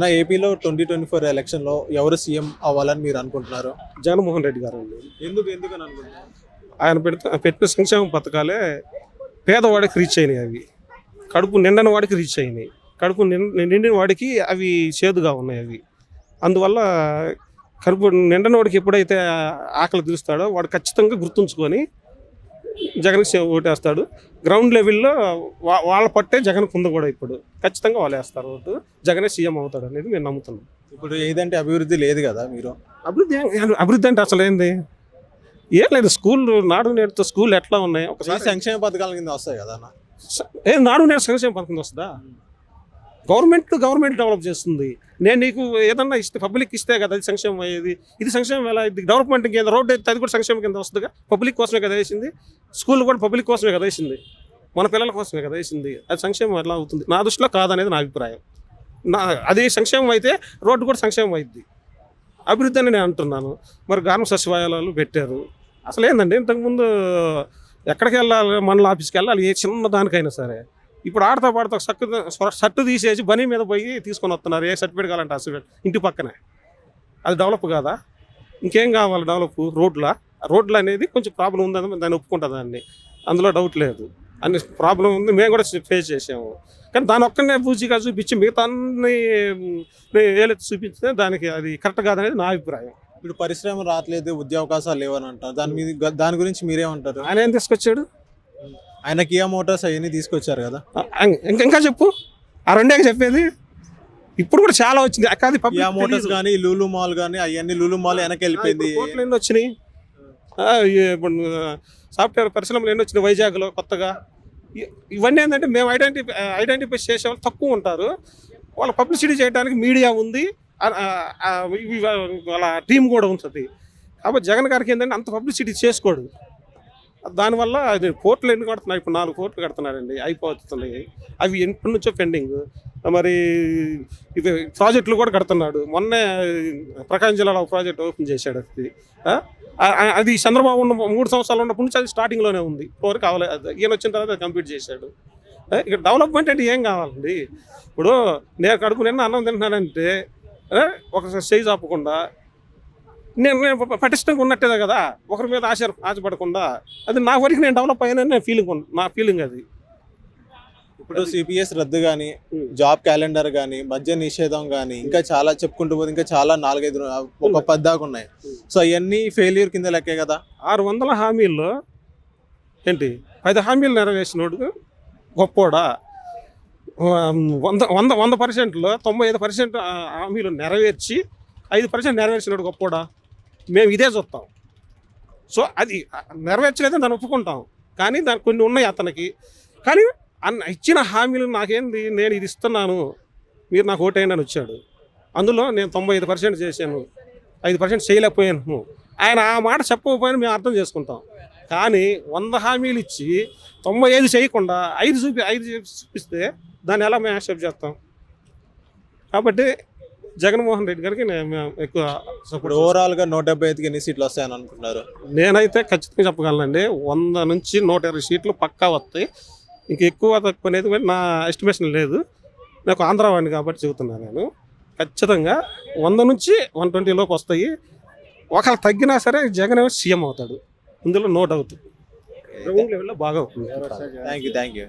అన్న ఏపీలో 2024 ఎలక్షన్లో ఎవరు సీఎం అవ్వాలని మీరు అనుకుంటున్నారు? జగన్మోహన్ రెడ్డి గారు అండి. ఎందుకని అనుకుంటున్నారు? ఆయన పెట్టిన సంక్షేమ పథకాలే పేదవాడికి రీచ్ అయినాయి. అవి కడుపు నిండని వాడికి రీచ్ అయినాయి. కడుపు నిండిన వాడికి అవి చేదుగా ఉన్నాయి. అవి అందువల్ల కడుపు నిండని వాడికి ఎప్పుడైతే ఆకలి తీరుస్తాడో వాడు ఖచ్చితంగా గుర్తుంచుకొని జగన్ ఓటేస్తాడు. గ్రౌండ్ లెవెల్లో వాళ్ళ పట్టే జగన్ కుంద కూడా ఇప్పుడు ఖచ్చితంగా వాళ్ళు వేస్తారు ఓటు. జగనే సీఎం అవుతాడు అనేది మేము నమ్ముతున్నాం. ఇప్పుడు ఏదంటే అభివృద్ధి లేదు కదా, మీరు అభివృద్ధి అంటే అసలు ఏంది? ఏం లేదు. స్కూల్ నాడు నేడుతో స్కూల్ ఎట్లా ఉన్నాయి ఒకసారి సంక్షేమ పథకాల కింద వస్తాయి కదా అన్న. నాడు నేడు సంక్షేమ పథకం వస్తుందా? గవర్నమెంట్ డెవలప్ చేస్తుంది. నేను నీకు ఏదన్నా ఇస్తే పబ్లిక్ ఇస్తే కదా అది సంక్షేమం అయ్యేది. ఇది సంక్షేమం ఎలా ఇది? డెవలప్మెంట్ కింద రోడ్డు అయితే అది కూడా సంక్షేమం కింద వస్తుందిగా. పబ్లిక్ కోసమే కదా వేసింది. స్కూల్ కూడా పబ్లిక్ కోసమే కదా వేసింది. మన పిల్లల కోసమే కదా వేసింది. అది సంక్షేమం ఎలా అవుతుంది? నా దృష్టిలో కాదనేది నా అభిప్రాయం. అది సంక్షేమం అయితే రోడ్డు కూడా సంక్షేమం అయింది. అభివృద్ధి అని నేను అంటున్నాను. మరి గ్రామ సచివాలయాలు పెట్టారు. అసలు ఏంటండి, ఇంతకుముందు ఎక్కడికి వెళ్ళాలి, మండల ఆఫీస్కి వెళ్ళాలి, ఏ చిన్న దానికైనా సరే. ఇప్పుడు ఆడతా పాడతా షర్టు తీసేసి బనీ మీద పోయి తీసుకొని వస్తున్నారు. ఏ సర్టిఫికేట్ కావాలంటే ఆ సర్టిఫికేట్ ఇంటి పక్కనే. అది డెవలప్ కాదా? ఇంకేం కావాలి డెవలప్? రోడ్లు అనేది కొంచెం ప్రాబ్లం ఉందని దాన్ని ఒప్పుకుంటుంది. దాన్ని అందులో డౌట్ లేదు. అన్ని ప్రాబ్లం ఉంది, మేము కూడా ఫేస్ చేసాము. కానీ దాని ఒక్కనే పూచిగా చూపించి మిగతా అన్ని ఏలెత్తి చూపించితే దానికి అది కరెక్ట్ కాదనేది నా అభిప్రాయం. ఇప్పుడు పరిశ్రమ రావట్లేదు, ఉద్యోగావకాశాలు లేవని అంటారు. దాని గురించి మీరేమంటారు? ఆయన ఏం తీసుకొచ్చాడు? ఆయన కియా మోటార్స్ అవన్నీ తీసుకొచ్చారు కదా. ఇంకా చెప్పు. ఆ రెండే చెప్పేది. ఇప్పుడు కూడా చాలా వచ్చింది. కియా మోటార్స్ కానీ లూలు మాల్ కానీ అవన్నీ లూలు మాల్ వెనక్కి వెళ్ళిపోయింది. ఎన్ని వచ్చినాయి? ఇప్పుడు సాఫ్ట్వేర్ పరిశ్రమలు ఎన్ని వచ్చినాయి వైజాగ్లో కొత్తగా. ఇవన్నీ ఏంటంటే మేము ఐడెంటిఫై చేసే వాళ్ళు తక్కువ ఉంటారు. వాళ్ళ పబ్లిసిటీ చేయడానికి మీడియా ఉంది, వాళ్ళ టీం కూడా ఉంటుంది. కాబట్టి జగన్ గారికి ఏంటంటే అంత పబ్లిసిటీ చేసుకోడు. దానివల్ల అది కోర్టులు ఎన్ని కడుతున్నాయి? ఇప్పుడు 4 కోర్టులు కడుతున్నారండి, అయిపోతున్నాయి. అవి ఎప్పటి నుంచో పెండింగ్. మరి ఇవి ప్రాజెక్టులు కూడా కడుతున్నాడు. మొన్నే ప్రకాశం జిల్లాలో ప్రాజెక్ట్ ఓపెన్ చేశాడు. అది చంద్రబాబు ఉన్న 3 సంవత్సరాలు ఉన్నప్పటి నుంచి అది స్టార్టింగ్లోనే ఉంది. ఎవరు కావాలి, ఈయన వచ్చిన తర్వాత కంప్లీట్ చేశాడు. ఇక డెవలప్మెంట్ అంటే ఏం కావాలండి? ఇప్పుడు నేను కడుపు నిన్న అన్నం తింటున్నానంటే ఒక స్టేజ్ ఆపకుండా నేను పటిష్టంగా ఉన్నట్టేదే కదా, ఒకరి మీద ఆశపడకుండా. అది నా వరకు నేను డెవలప్ అయ్యానని నా ఫీలింగ్ అది. ఇప్పుడు సిపిఎస్ రద్దు కానీ, జాబ్ క్యాలెండర్ కానీ, మద్య నిషేధం కానీ, ఇంకా చాలా చెప్పుకుంటూ పోతే ఇంకా చాలా 4-5 ఒక 10 దాకా ఉన్నాయి. సో అవన్నీ ఫెయిల్యూర్ కింద లెక్కే కదా. 600 హామీల్లో ఏంటి 10 హామీలు నెరవేర్చినోడు గొప్పోడా? 100%లో 95% హామీలు నెరవేర్చి 5% నెరవేర్చినోడు గొప్పోడా? మేము ఇదే చూస్తాం. సో అది నెరవేర్చలేదని దాన్ని ఒప్పుకుంటాం. కానీ దానికి కొన్ని ఉన్నాయి అతనికి. కానీ ఇచ్చిన హామీలు నాకేంది, నేను ఇది ఇస్తున్నాను, మీరు నాకు ఓటేయండి అని వచ్చాడు. అందులో నేను 95% చేశాను, 5% చేయలేకపోయాను. ఆయన ఆ మాట చెప్పకపోయినా మేము అర్థం చేసుకుంటాం. కానీ 100 హామీలు ఇచ్చి 95 చేయకుండా 5 చూపిస్తే దాన్ని ఎలా మేము యాక్సెప్ట్ చేస్తాం? కాబట్టి జగన్మోహన్ రెడ్డి గారికి నేను ఎక్కువ సపోర్ట్. ఓవరాల్గా 175కి ఎన్ని సీట్లు వస్తాయని అనుకుంటున్నారు? నేనైతే ఖచ్చితంగా చెప్పగలనండి, 100 నుంచి 120 సీట్లు పక్కా వస్తాయి. ఇంక ఎక్కువ తక్కువ అనేది నా ఎస్టిమేషన్ లేదు. నాకు ఆంధ్రావాడిని కాబట్టి చెబుతున్నాను. నేను ఖచ్చితంగా 100 నుంచి 120 లోపు వస్తాయి. ఒకవేళ తగ్గినా సరే జగన్ సీఎం అవుతాడు, ఇందులో నో డౌట్. గ్రౌండ్ లెవెల్లో బాగా అవుతుంది. Thank you.